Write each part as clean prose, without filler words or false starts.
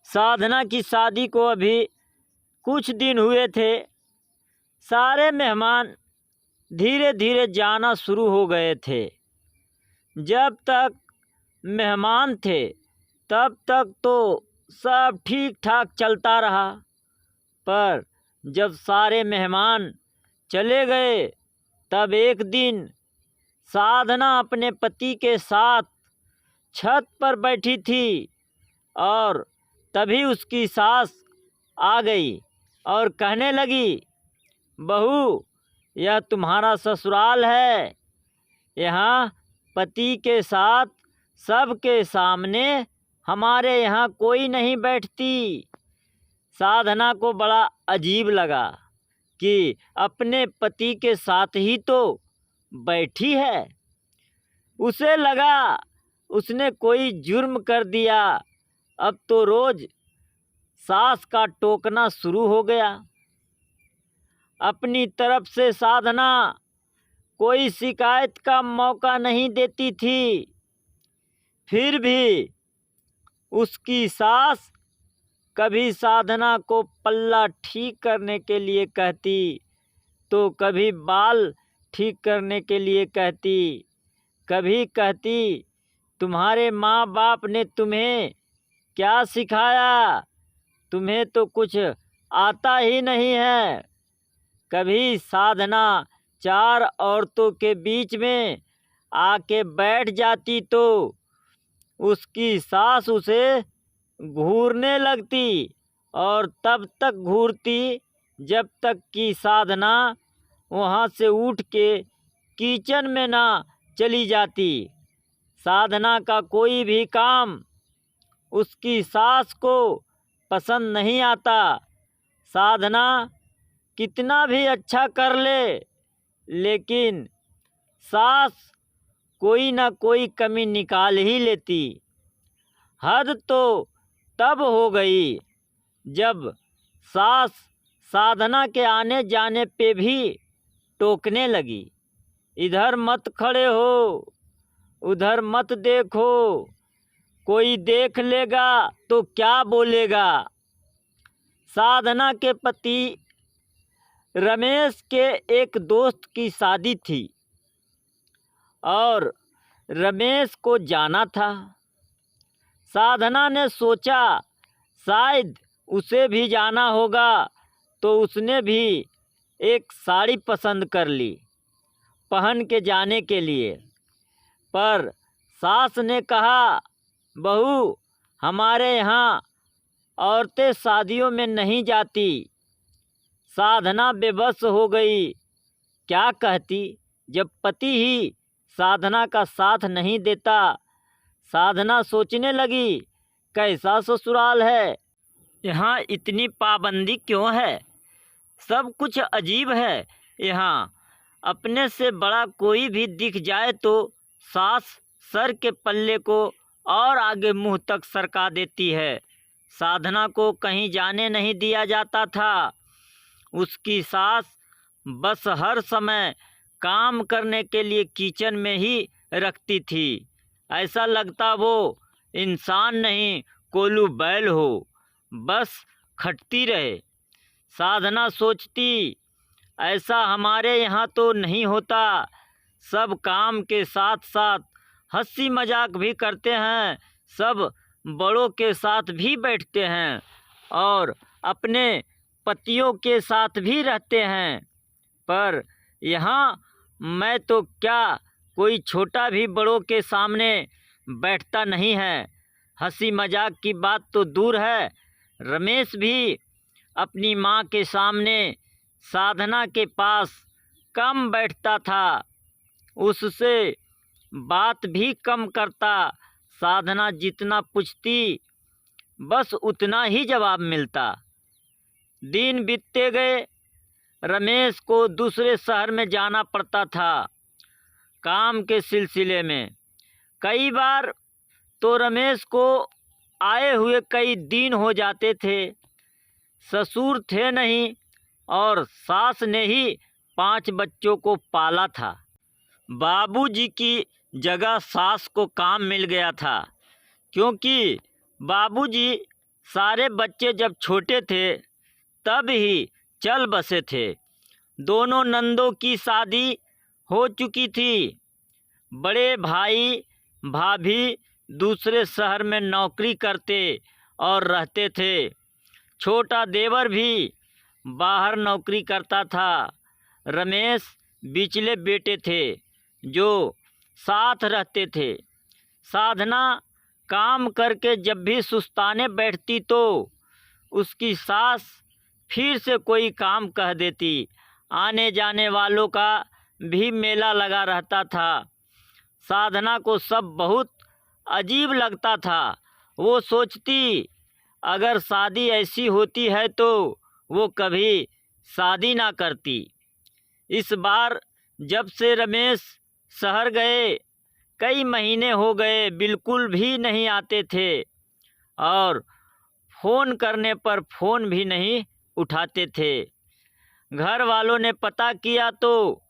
साधना की शादी को अभी कुछ दिन हुए थे। सारे मेहमान धीरे धीरे जाना शुरू हो गए थे। जब तक मेहमान थे तब तक तो सब ठीक ठाक चलता रहा, पर जब सारे मेहमान चले गए तब एक दिन साधना अपने पति के साथ छत पर बैठी थी और तभी उसकी सास आ गई और कहने लगी, बहू, यह तुम्हारा ससुराल है। यहाँ पति के साथ सबके सामने हमारे यहाँ कोई नहीं बैठती। साधना को बड़ा अजीब लगा कि अपने पति के साथ ही तो बैठी है। उसे लगा उसने कोई जुर्म कर दिया। अब तो रोज सास का टोकना शुरू हो गया। अपनी तरफ से साधना कोई शिकायत का मौका नहीं देती थी, फिर भी उसकी सास कभी साधना को पल्ला ठीक करने के लिए कहती तो कभी बाल ठीक करने के लिए कहती। कभी कहती, तुम्हारे माँ बाप ने तुम्हें क्या सिखाया, तुम्हें तो कुछ आता ही नहीं है। कभी साधना चार औरतों के बीच में आके बैठ जाती तो उसकी सास उसे घूरने लगती और तब तक घूरती जब तक कि साधना वहाँ से उठ के किचन में ना चली जाती। साधना का कोई भी काम उसकी सास को पसंद नहीं आता। साधना कितना भी अच्छा कर ले, लेकिन सास कोई ना कोई कमी निकाल ही लेती। हद तो तब हो गई जब सास साधना के आने जाने पे भी टोकने लगी। इधर मत खड़े हो, उधर मत देखो, कोई देख लेगा तो क्या बोलेगा। साधना के पति रमेश के एक दोस्त की शादी थी और रमेश को जाना था। साधना ने सोचा शायद उसे भी जाना होगा, तो उसने भी एक साड़ी पसंद कर ली पहन के जाने के लिए। पर सास ने कहा, बहू, हमारे यहाँ औरतें शादियों में नहीं जाती। साधना बेबस हो गई। क्या कहती जब पति ही साधना का साथ नहीं देता। साधना सोचने लगी, कैसा ससुराल है, यहाँ इतनी पाबंदी क्यों है, सब कुछ अजीब है। यहाँ अपने से बड़ा कोई भी दिख जाए तो सास सर के पल्ले को और आगे मुंह तक सरका देती है। साधना को कहीं जाने नहीं दिया जाता था। उसकी सास बस हर समय काम करने के लिए किचन में ही रखती थी। ऐसा लगता वो इंसान नहीं कोल्हू बैल हो, बस खटती रहे। साधना सोचती, ऐसा हमारे यहाँ तो नहीं होता। सब काम के साथ साथ हंसी मजाक भी करते हैं, सब बड़ों के साथ भी बैठते हैं और अपने पतियों के साथ भी रहते हैं। पर यहाँ मैं तो क्या, कोई छोटा भी बड़ों के सामने बैठता नहीं है। हंसी मजाक की बात तो दूर है, रमेश भी अपनी माँ के सामने साधना के पास कम बैठता था, उससे बात भी कम करता। साधना जितना पूछती बस उतना ही जवाब मिलता। दिन बीतते गए। रमेश को दूसरे शहर में जाना पड़ता था काम के सिलसिले में। कई बार तो रमेश को आए हुए कई दिन हो जाते थे। ससुर थे नहीं और सास ने ही 5 बच्चों को पाला था। बाबूजी की जगह सास को काम मिल गया था, क्योंकि बाबूजी सारे बच्चे जब छोटे थे तब ही चल बसे थे। दोनों नंदों की शादी हो चुकी थी। बड़े भाई भाभी दूसरे शहर में नौकरी करते और रहते थे। छोटा देवर भी बाहर नौकरी करता था। रमेश बिचले बेटे थे जो साथ रहते थे। साधना काम करके जब भी सुस्ताने बैठती तो उसकी सास फिर से कोई काम कह देती। आने जाने वालों का भी मेला लगा रहता था। साधना को सब बहुत अजीब लगता था। वो सोचती अगर शादी ऐसी होती है तो वो कभी शादी ना करती। इस बार जब से रमेश शहर गए कई महीने हो गए, बिल्कुल भी नहीं आते थे और फ़ोन करने पर फ़ोन भी नहीं उठाते थे। घर वालों ने पता किया तो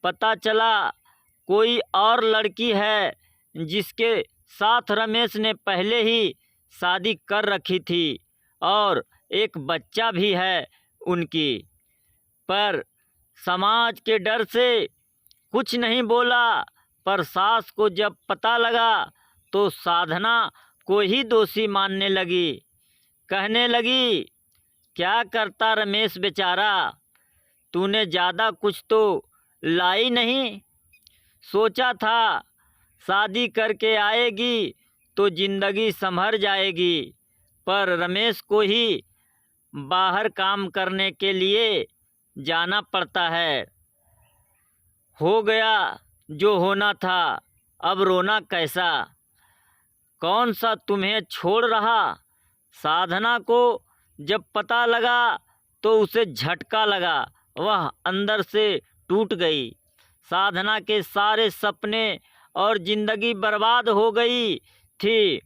पता चला कोई और लड़की है जिसके साथ रमेश ने पहले ही शादी कर रखी थी और एक बच्चा भी है उनकी। पर समाज के डर से कुछ नहीं बोला। पर सास को जब पता लगा तो साधना को ही दोषी मानने लगी। कहने लगी, क्या करता रमेश बेचारा, तूने ज़्यादा कुछ तो लाई नहीं। सोचा था शादी करके आएगी तो ज़िंदगी संभर जाएगी, पर रमेश को ही बाहर काम करने के लिए जाना पड़ता है। हो गया जो होना था, अब रोना कैसा। कौन सा तुम्हें छोड़ रहा। साधना को जब पता लगा तो उसे झटका लगा, वह अंदर से टूट गई। साधना के सारे सपने और ज़िंदगी बर्बाद हो गई थी।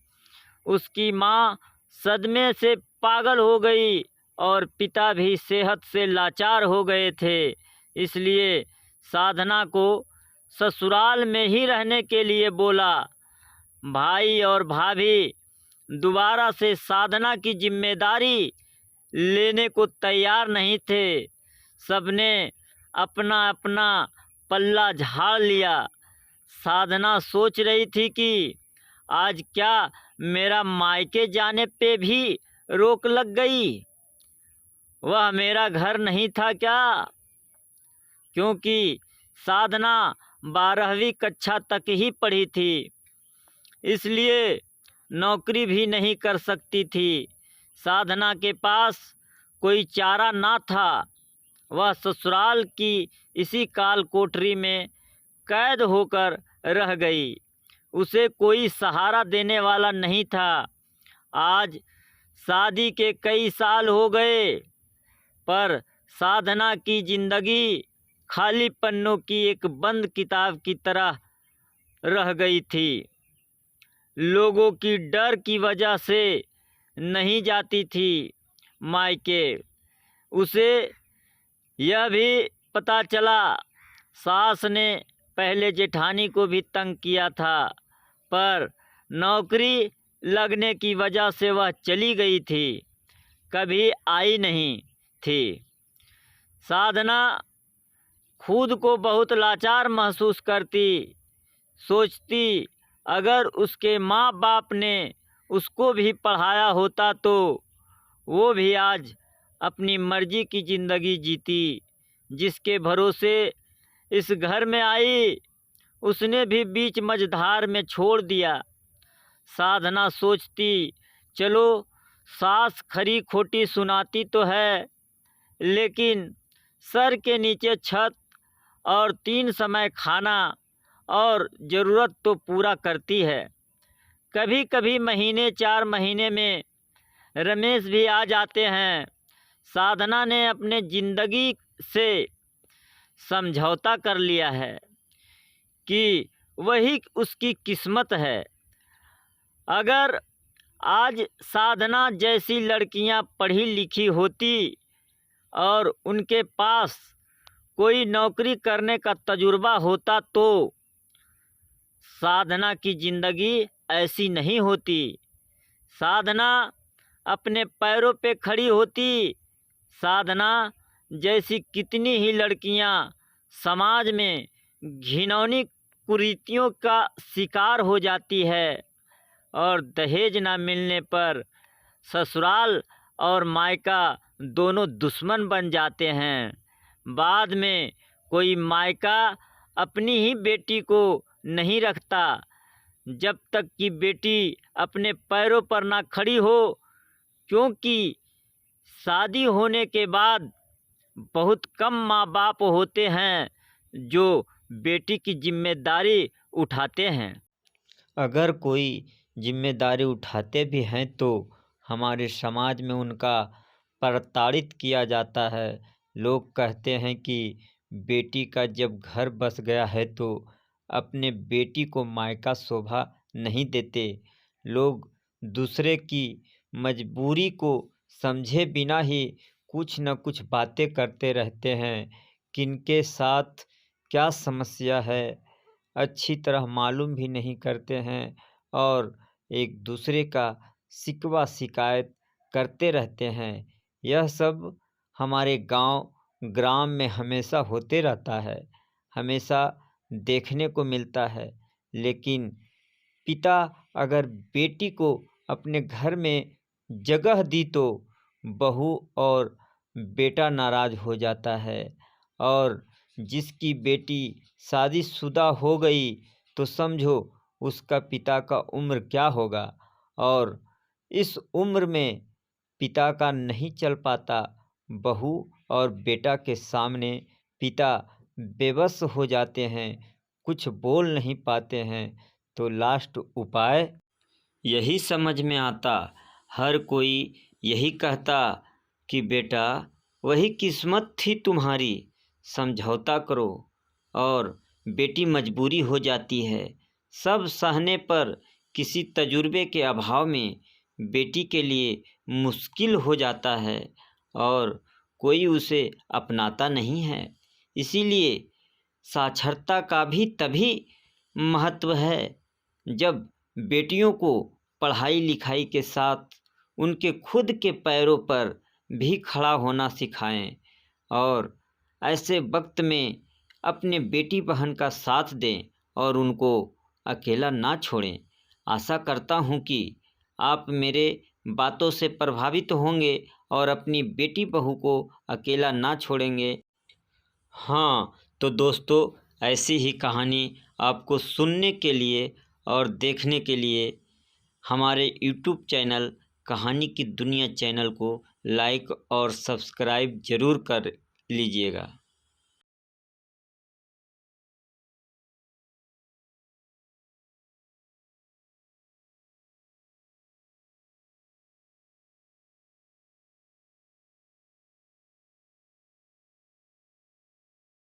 उसकी माँ सदमे से पागल हो गई और पिता भी सेहत से लाचार हो गए थे। इसलिए साधना को ससुराल में ही रहने के लिए बोला। भाई और भाभी दोबारा से साधना की जिम्मेदारी लेने को तैयार नहीं थे। सबने अपना अपना पल्ला झाड़ लिया। साधना सोच रही थी कि आज क्या मेरा मायके जाने पे भी रोक लग गई। वह मेरा घर नहीं था क्या। क्योंकि साधना 12वीं कक्षा तक ही पढ़ी थी, इसलिए नौकरी भी नहीं कर सकती थी। साधना के पास कोई चारा ना था। वह ससुराल की इसी काल कोठरी में कैद होकर रह गई। उसे कोई सहारा देने वाला नहीं था। आज शादी के कई साल हो गए, पर साधना की ज़िंदगी खाली पन्नों की एक बंद किताब की तरह रह गई थी। लोगों की डर की वजह से नहीं जाती थी मायके। उसे यह भी पता चला सास ने पहले जेठानी को भी तंग किया था, पर नौकरी लगने की वजह से वह चली गई थी, कभी आई नहीं थी। साधना खुद को बहुत लाचार महसूस करती। सोचती अगर उसके माँ बाप ने उसको भी पढ़ाया होता तो वो भी आज अपनी मर्जी की ज़िंदगी जीती। जिसके भरोसे इस घर में आई उसने भी बीच मझधार में छोड़ दिया। साधना सोचती चलो सास खरी खोटी सुनाती तो है, लेकिन सर के नीचे छत और 3 समय खाना और ज़रूरत तो पूरा करती है। कभी कभी महीने 4 महीने में रमेश भी आ जाते हैं। साधना ने अपने ज़िंदगी से समझौता कर लिया है कि वही उसकी किस्मत है। अगर आज साधना जैसी लड़कियां पढ़ी लिखी होती और उनके पास कोई नौकरी करने का तजुर्बा होता तो साधना की ज़िंदगी ऐसी नहीं होती। साधना अपने पैरों पे खड़ी होती। साधना जैसी कितनी ही लड़कियां समाज में घिनौनी कुरीतियों का शिकार हो जाती है और दहेज ना मिलने पर ससुराल और मायका दोनों दुश्मन बन जाते हैं। बाद में कोई मायका अपनी ही बेटी को नहीं रखता जब तक कि बेटी अपने पैरों पर ना खड़ी हो, क्योंकि शादी होने के बाद बहुत कम माँ बाप होते हैं जो बेटी की जिम्मेदारी उठाते हैं। अगर कोई जिम्मेदारी उठाते भी हैं तो हमारे समाज में उनका प्रताड़ित किया जाता है। लोग कहते हैं कि बेटी का जब घर बस गया है तो अपने बेटी को मायका शोभा नहीं देते। लोग दूसरे की मजबूरी को समझे बिना ही कुछ न कुछ बातें करते रहते हैं। किनके साथ क्या समस्या है अच्छी तरह मालूम भी नहीं करते हैं और एक दूसरे का शिकवा शिकायत करते रहते हैं। यह सब हमारे गांव ग्राम में हमेशा होते रहता है, हमेशा देखने को मिलता है। लेकिन पिता अगर बेटी को अपने घर में जगह दी तो बहू और बेटा नाराज हो जाता है और जिसकी बेटी शादीशुदा हो गई तो समझो उसका पिता का उम्र क्या होगा। और इस उम्र में पिता का नहीं चल पाता, बहू और बेटा के सामने पिता बेबस हो जाते हैं, कुछ बोल नहीं पाते हैं। तो लास्ट उपाय यही समझ में आता। हर कोई यही कहता कि बेटा वही किस्मत थी तुम्हारी, समझौता करो। और बेटी मजबूरी हो जाती है। सब सहने पर किसी तजुर्बे के अभाव में बेटी के लिए मुश्किल हो जाता है और कोई उसे अपनाता नहीं है। इसीलिए साक्षरता का भी तभी महत्व है जब बेटियों को पढ़ाई लिखाई के साथ उनके खुद के पैरों पर भी खड़ा होना सिखाएं और ऐसे वक्त में अपने बेटी बहन का साथ दें और उनको अकेला ना छोड़ें। आशा करता हूँ कि आप मेरे बातों से प्रभावित होंगे और अपनी बेटी बहू को अकेला ना छोड़ेंगे। हाँ तो दोस्तों, ऐसी ही कहानी आपको सुनने के लिए और देखने के लिए हमारे YouTube चैनल कहानी की दुनिया चैनल को लाइक और सब्सक्राइब ज़रूर कर लीजिएगा।